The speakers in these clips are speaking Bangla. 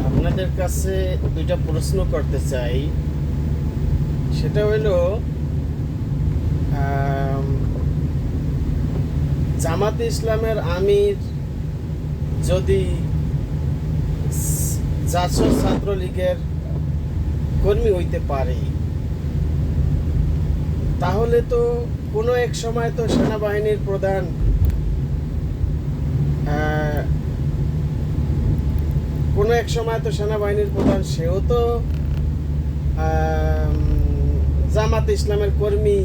আপনাদের কাছে দুইটা প্রশ্ন করতে চাই। সেটা হইল, জামাতে ইসলামের আমির যদি জাসদ ছাত্রলীগের কর্মী হইতে পারে, তাহলে তো কোনো এক সময় তো সেনাবাহিনীর প্রধান সেও তো জামাতে ইসলামের কর্মী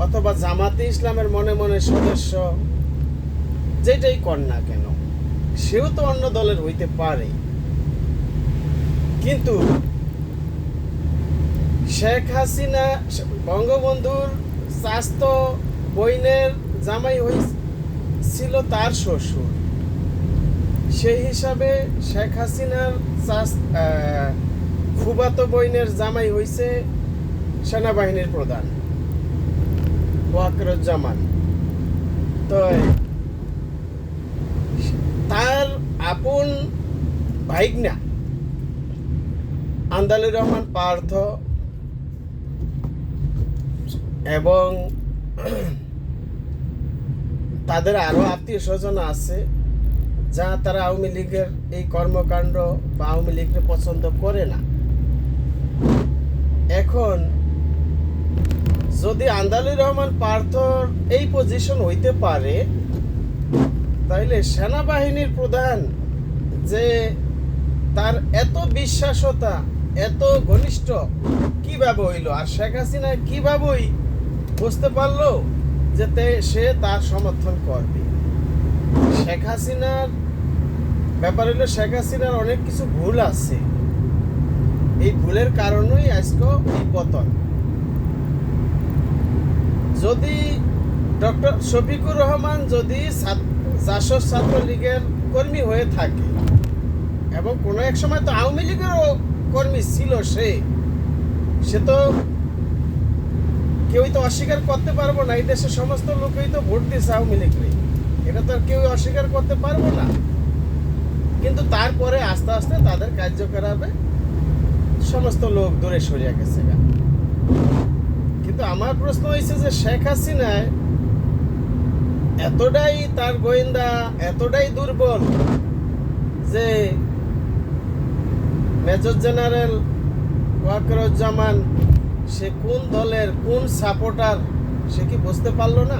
অথবা জামাতে ইসলামের মনে মনে সদস্য, যেটাই কর না কেন, সেও তো অন্য দলের হইতে পারে। কিন্তু শেখ হাসিনা বঙ্গবন্ধুর চাচাতো বোনের জামাই হয়েছিল তার শ্বশুর, সেই হিসাবে শেখ হাসিনার ফুফাতো বোনের জামাই হয়েছে সেনাবাহিনীর প্রধান ওয়াকারুজ্জামান। তো তার আপন ভাইগনা আন্দালুর রহমান পার্থ এবং তাদের আরো আত্মীয় স্বজন আছে, যা তারা আওয়ামী লীগের এই কর্মকাণ্ড বা আওয়ামী লীগকে পছন্দ করে না। এখন যদি আন্দালুর রহমান পার্থর এই পজিশন হইতে পারে, তাইলে সেনাবাহিনীর প্রধান যে তার এত বিশ্বাসতা, এত ঘনিষ্ঠ কিভাবে হইল, আর শেখ হাসিনা কিভাবেই বুঝতে পারলো যে সে তার সমর্থন করবে। শেখ হাসিনার ব্যাপার হইল, শেখ হাসিনার অনেক কিছু ভুল আছে, এই ভুলের কারণেই আজকে এই পতন। যদি ডক্টর শফিকুর রহমান যদি জাসদ ছাত্রলীগের কর্মী হয়ে থাকে, এবং কোনো এক সময় তো আওয়ামী লীগেরও কর্মী ছিল, সে তো কেউই তো অস্বীকার করতে পারবো না। এই দেশের সমস্ত লোকই তো ভোট দিয়েছে আওয়ামী লীগকে, এটা তো আর কেউ অস্বীকার করতে পারবো না। কিন্তু তারপরে আস্তে আস্তে তাদের কার্যকলাপে সমস্ত লোক দূরে সরিয়ে গেছে। কিন্তু আমার প্রশ্ন হয়েছে যে শেখ হাসিনায় এতটাই তার গোয়েন্দা এতটাই দুর্বল যে মেজর জেনারেল ওয়াকারুজ্জামান সে কোন দলের কোন সাপোর্টার সে কি বুঝতে পারলো না?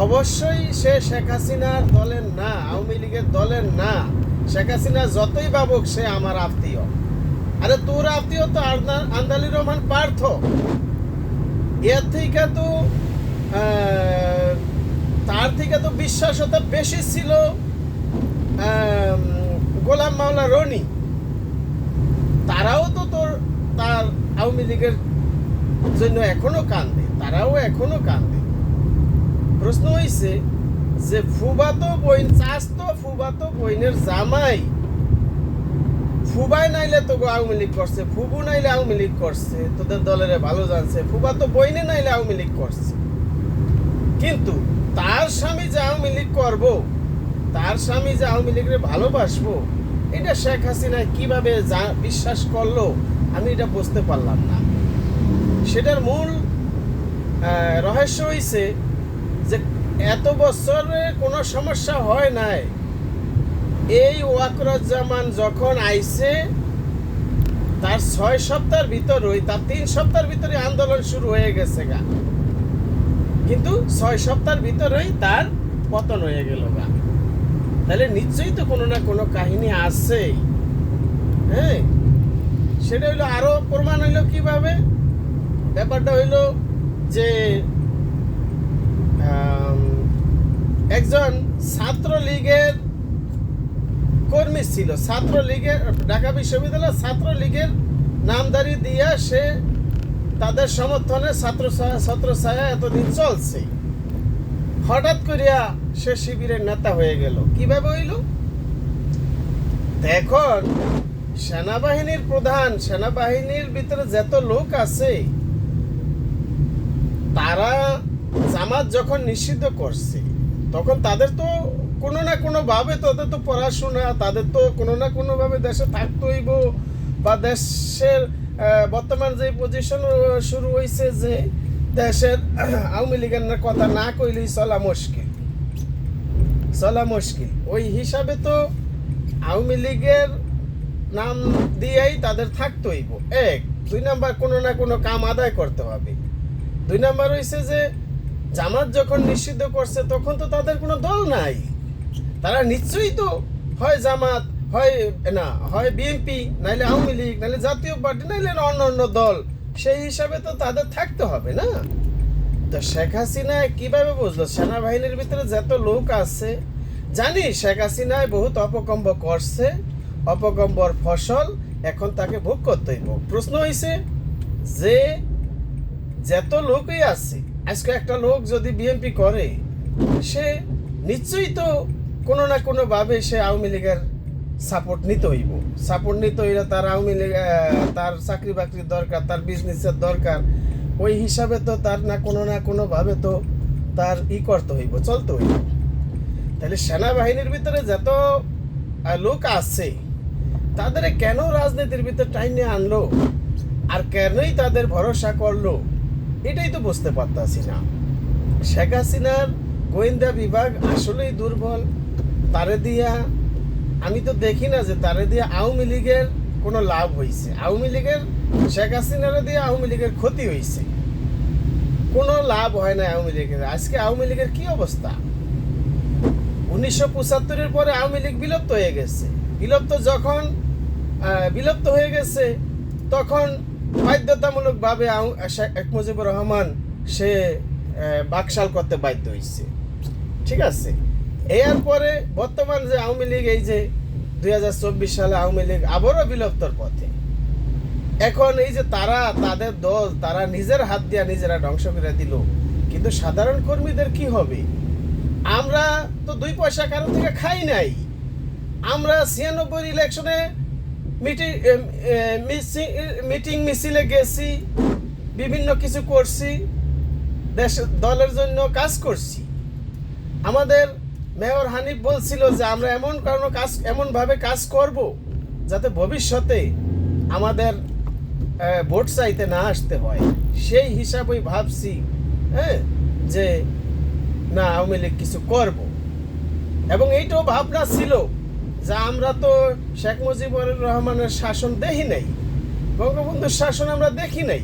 অবশ্যই সে শেখ হাসিনার দলের না, আওয়ামী লীগের দলের না। শেখ হাসিনা যতই ভাবুক সে আমার আত্মীয়। আরে তোর আত্মীয় তো আন্দালুর রহমান পার্থ, এর থেকে তো তার থেকে তো বিশ্বাসতা বেশি ছিল গোলাম মাওলা রনি। তারাও তো তার আওয়ামী লীগের জন্য এখনো কান্দে, তারাও এখনো কান্দে। প্রশ্ন হয়েছে যে ফুফাতো বোন, চাচাতো ফুফাতো বোনের জামাই, ফুবাই নাইলে তো আওয়ামী লীগ করছে, ফুবু নাইলে আওয়ামী লীগ করছে, তোদের দলের ভালো জানছে, ফুফাতো বইনে নাইলে আওয়ামী লীগ করছে। কিন্তু তার স্বামী যে আওয়ামী লীগ করবো, তার স্বামী যে আওয়ামী লীগের ভালোবাসবো, এটা শেখ হাসিনা কিভাবে বিশ্বাস করলো আমি এটা বুঝতে পারলাম না। সেটার মূল রহস্য হয়েছে যে এত বছরে কোনো সমস্যা হয় নাই। এই ওয়াকারুজ্জামান যখন আইছে তার 6 সপ্তাহের ভিতরেই, তার 3 সপ্তাহের ভিতরে আন্দোলন শুরু হয়ে গেছে গা, কিন্তু 6 সপ্তাহের ভিতরেই তার পতন হয়ে গেল গা। তাহলে নিশ্চয়ই তো কোনো না কোনো কাহিনী আছে। হ্যাঁ, সেটা হইলো আরো প্রমাণ হইলো কিভাবে। ব্যাপারটা হইলো যে একজন ছাত্রলীগের কর্মী ছিল, ছাত্রলীগের ঢাকা বিশ্ববিদ্যালয় ছাত্রলীগের নামদারি দিয়া সে তাদের সমর্থনে ছাত্রছায়া এতদিন চলছে। হঠাৎ করিয়া সে শিবিরের নেতা হয়ে গেল। কিভাবে হইল? এখন সেনাবাহিনীর প্রধান, সেনাবাহিনীর ভিতরে যত লোক আছে, তারা জামাত যখন নিষিদ্ধ করছে তখন তাদের তো কোনো না কোনো ভাবে তাদের তো পড়াশোনা, তাদের তো কোনো না কোনো ভাবে দেশে থাকতে হইব, বা দেশের বর্তমান যে পজিশন শুরু হয়েছে যে দেশের আওয়ামী লীগের কথা না কইলেই চলা মুশকিল। ওই হিসাবে তো আওয়ামী লীগের নাম দিয়েই তাদের থাকতে হইব। এক, 2 নাম্বার কোনো না কোনো কাম আদায় করতে হবে। 2 নাম্বার হইছে যে জামাত যখন নিষিদ্ধ করছে তখন তো তাদের কোনো দল নাই, তারা নিশ্চয়ই তো হয় জামাত, হয় বিএনপি, নাইলে আওয়ামী লীগ, নাইলে জাতীয় পার্টি, নাইলে অন্য দল। সেই হিসাবে তো তাদের থাকতে হবে না? তো শেখ হাসিনা কিভাবে বুঝলো সেনাবাহিনীর ভিতরে যত লোক আছে? জানি শেখ হাসিনায় বহুত অপকম্ব করছে, অপকম্বর ফসল এখন তাকে ভোগ করতে হইব। প্রশ্ন হইছে যে যত লোকই আছে, আজকে একটা লোক যদি বিএনপি করে, সে নিশ্চয়ই তো কোনো না কোনো ভাবে সে আওয়ামী লীগের সাপোর্ট নিতে হইব। সাপোর্ট নিতে হইলে তার আওয়ামী লীগ, তার চাকরি বাকরির দরকার, তার বিজনেসের দরকার। ওই হিসাবে তো তার না কোনো ভাবে তো তার করতে হইব, চলতে হইব। তাহলে সেনাবাহিনীর ভিতরে যত লোক আছে তাদের কেন রাজনীতির ভিতরে টাইনে আনলো, আর কেনই তাদের ভরসা করলো, এটাই তো বুঝতে পারতাছি না। শেখ হাসিনার গোয়েন্দা বিভাগ আসলেই দুর্বল। তারে দিয়া আমি তো দেখি না যে তারে দিয়ে আওয়ামী লীগের কোনো লাভ হয়েছে। আওয়ামী লীগের, শেখ হাসিনারে দিয়ে আওয়ামী লীগের ক্ষতি হয়েছে, কোনো লাভ হয় না আওয়ামী লীগের। আজকে আওয়ামী লীগের কি অবস্থা? 1975-এর পরে আওয়ামী লীগ বিলুপ্ত হয়ে গেছে। বিলুপ্ত হয়ে গেছে তখন বাধ্যতামূলকভাবে শেখ মুজিবুর রহমান সে বাকশাল করতে বাধ্য হয়েছে, ঠিক আছে? এর পরে বর্তমান যে আওয়ামী লীগ, এই যে 2024 সালে আওয়ামী লীগ আবারও বিলুপ্তর পথে। এখন এই যে তাদের দল, তারা নিজের হাত দিয়ে নিজেরা ধ্বংস করে দিল, কিন্তু সাধারণ কর্মীদের কি হবে? আমরা তো 2 পয়সা কারো থেকে খাই নাই। আমরা 96 ইলেকশনে মিটিং মিছিলে গেছি, বিভিন্ন কিছু করছি, দলের জন্য কাজ করছি। আমাদের মেয়র হানিফ বলছিল যে আমরা এমনভাবে কাজ করব যাতে ভবিষ্যতে আমাদের ভোট চাইতে না আসতে হয়। সেই হিসাবেই ভাবছি যে না, আওয়ামী লীগ কিছু করব। এবং এইটাও ভাবনা ছিল যে আমরা তো শেখ মুজিবুর রহমানের শাসন দেখি নাই, বঙ্গবন্ধুর শাসন আমরা দেখি নাই,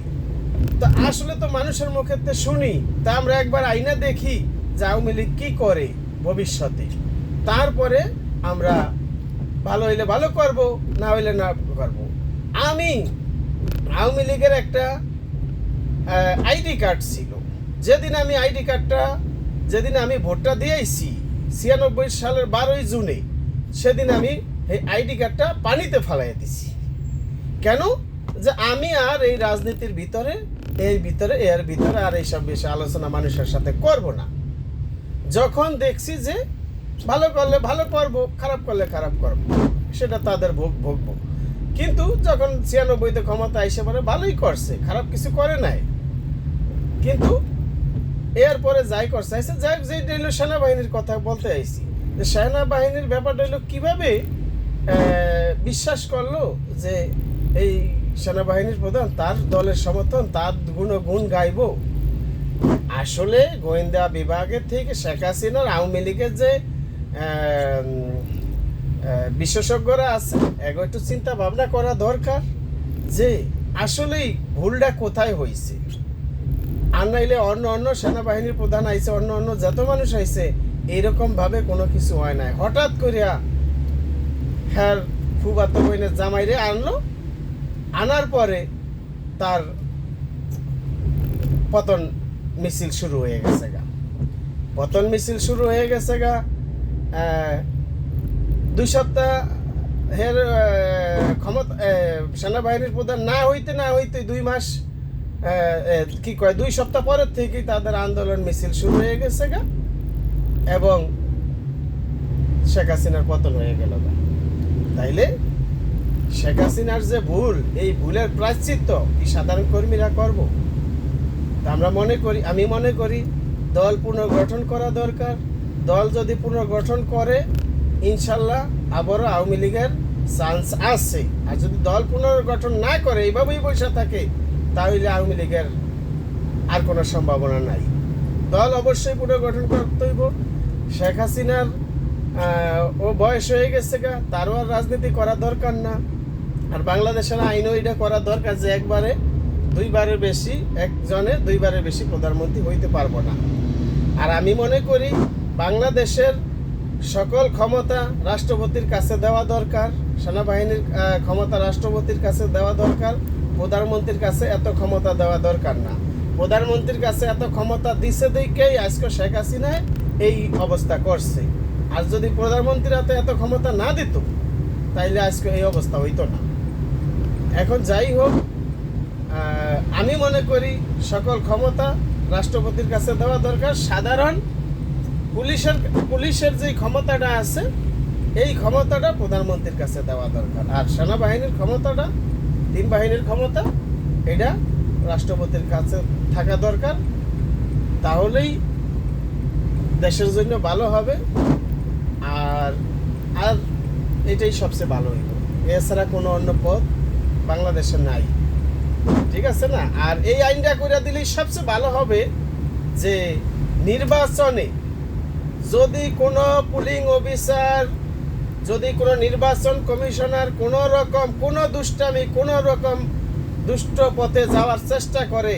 তো আসলে তো মানুষের মুখেতে শুনি, তা আমরা একবার আইনা দেখি যে আওয়ামী লীগ কি করে ভবিষ্যতে, তারপরে আমরা ভালো হইলে ভালো করব, না হইলে না করব। আমি আওয়ামী লীগের একটা আইডি কার্ড ছিল। যেদিন আমি ভোটটা দিয়েছি 96 সালের 12 জুনে, সেদিন আমি এই আইডি কার্ডটা পানিতে ফেলাই দিছি। কেন? যে আমি আর এই রাজনীতির ভিতরে এর ভিতরে আর এইসব বিষয়ে আলোচনা মানুষের সাথে করব না। যখন দেখছি যে ভালো করলে ভালো করব, খারাপ করলে খারাপ করব, সেটা তাদের ভোগবো। কিন্তু যখন 96-তে ক্ষমতা এসে পরে ভালোই করছে, খারাপ কিছু করে নাই। কিন্তু এরপরে যাই করছে যে সেনাবাহিনীর কথা বলতে আইছি, যে সেনাবাহিনীর ব্যাপারটা হলো কিভাবে বিশ্বাস করলো যে এই সেনাবাহিনীর প্রধান, তার দলের সমর্থন, তার গুণ গাইব। আসলে গোয়েন্দা বিভাগের থেকে শেখ হাসিনার আওয়ামী লীগের যে বিশেষজ্ঞরা আছে, একটু চিন্তা ভাবনা করা দরকার যে আসলেই ভুলটা কোথায় হয়েছে। আর নাইলে অন্য সেনাবাহিনীর প্রধান আইছে, অন্য যত মানুষ আইছে, এইরকম ভাবে কোনো কিছু হয় নাই। হঠাৎ করিয়া হ্যার ফুফাতো বোনের জামাইরে আনার পরে তার পতন মিছিল শুরু হয়ে গেছে গা। 2 সপ্তাহ ক্ষমতা সেনাবাহিনীর প্রধান না হইতে 2 মাস 2 সপ্তাহ পরের থেকেই তাদের আন্দোলন মিছিল শুরু হয়ে গেছে গা, এবং শেখ হাসিনার পতন হয়ে গেল গা। তাইলে শেখ হাসিনার যে ভুল, এই ভুলের প্রায়শ্চিত্ত কি সাধারণ কর্মীরা করব? আমি মনে করি দল পুনর্গঠন করা দরকার। দল যদি পুনর্গঠন করে ইনশাল্লাহ আবারও আওয়ামী লীগের চান্স আছে। আর যদি দল পুনর্গঠন না করে এইভাবেই বসে থাকে তাহলে আওয়ামী লীগের আর কোনো সম্ভাবনা নাই। দল অবশ্যই পুনর্গঠন করতে হইব। শেখ হাসিনার ও বয়স হয়ে গেছে গা, তারও আর রাজনীতি করা দরকার না। আর বাংলাদেশের আইনও এটা করা দরকার যে একজনে দুইবারের বেশি প্রধানমন্ত্রী হইতে পারবো না। আর আমি মনে করি বাংলাদেশের সকল ক্ষমতা রাষ্ট্রপতির কাছে দেওয়া দরকার, সেনাবাহিনীর ক্ষমতা রাষ্ট্রপতির কাছে দেওয়া দরকার, প্রধানমন্ত্রীর কাছে এত ক্ষমতা দেওয়া দরকার না। প্রধানমন্ত্রীর কাছে এত ক্ষমতা দিছে দেখেই আজকে শেখ হাসিনায় এই অবস্থা করছে। আর যদি প্রধানমন্ত্রীর হাতে এত ক্ষমতা না দিত তাইলে আজকে এই অবস্থা হইতো না। এখন যাই হোক, আমি মনে করি সকল ক্ষমতা রাষ্ট্রপতির কাছে দেওয়া দরকার। সাধারণ পুলিশের যে ক্ষমতাটা আছে এই ক্ষমতাটা প্রধানমন্ত্রীর কাছে দেওয়া দরকার। আর সেনাবাহিনীর ক্ষমতাটা, তিন বাহিনীর ক্ষমতা, এটা রাষ্ট্রপতির কাছে থাকা দরকার। তাহলেই দেশের জন্য ভালো হবে। আর আর এটাই সবচেয়ে ভালো হইব। এছাড়া কোনো অন্য পথ বাংলাদেশে নাই, ঠিক আছে না? আর এই আইনটা করে দিলেই সবচেয়ে ভালো হবে যে নির্বাচনে যদি কোনো পুলিং অফিসার, যদি কোনো নির্বাচন কমিশনার কোনো রকম কোনো দুষ্টামি, কোনো রকম দুষ্ট পথে যাওয়ার চেষ্টা করে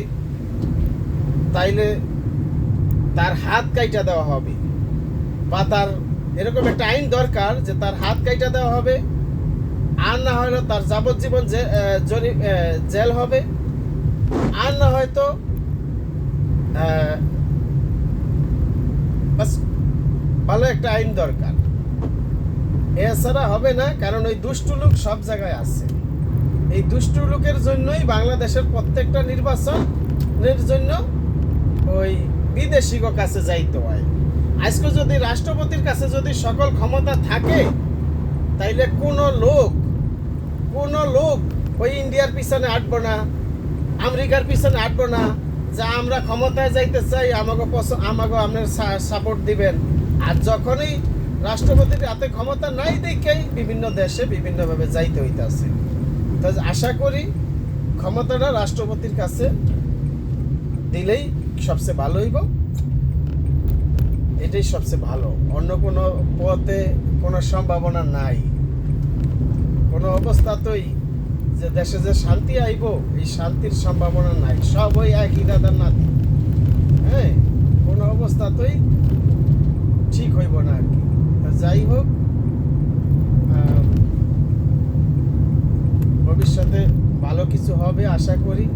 তাইলে তার হাত কাইটা দেওয়া হবে, বা তার এরকম একটা আইন দরকার যে তার হাত কাইটা দেওয়া হবে। আর না হলে তার যাবজ্জীবন জেল হবে। আর না হয়তো ভালো একটা আইন দরকার। এছাড়া হবে না, কারণ ওই দুষ্টু লোক সব জায়গায় আছে। এই দুষ্টু লোকের জন্যই বাংলাদেশের প্রত্যেকটা নির্বাচনের জন্য ওই বিদেশি কাছে যাইতে হয়। আজকে যদি রাষ্ট্রপতির কাছে যদি সকল ক্ষমতা থাকে তাইলে কোনো লোক ওই ইন্ডিয়ার পিছনে আটবো না, আমেরিকার পিছনে আটবো না যে আমরা ক্ষমতায় যাইতে চাই, আমাকে আপনার সাপোর্ট দিবেন। আর যখনই রাষ্ট্রপতির হাতে ক্ষমতা নাই দেখেই বিভিন্ন দেশে বিভিন্নভাবে যাইতে হইতেছে। তো আশা করি ক্ষমতাটা রাষ্ট্রপতির কাছে দিলেই সবচেয়ে ভালো হইব। এটাই সবচেয়ে ভালো। অন্য কোনো পথে কোনো সম্ভাবনা নাই। কোনো অবস্থাতেই যে দেশে যে শান্তি আইব এই শান্তির সম্ভাবনা নাই। সব ওই একই দাদার নাতি। হ্যাঁ, কোনো অবস্থাতেই ঠিক হইব না আর কি। যাই হোক, ভবিষ্যতে ভালো কিছু হবে আশা করি।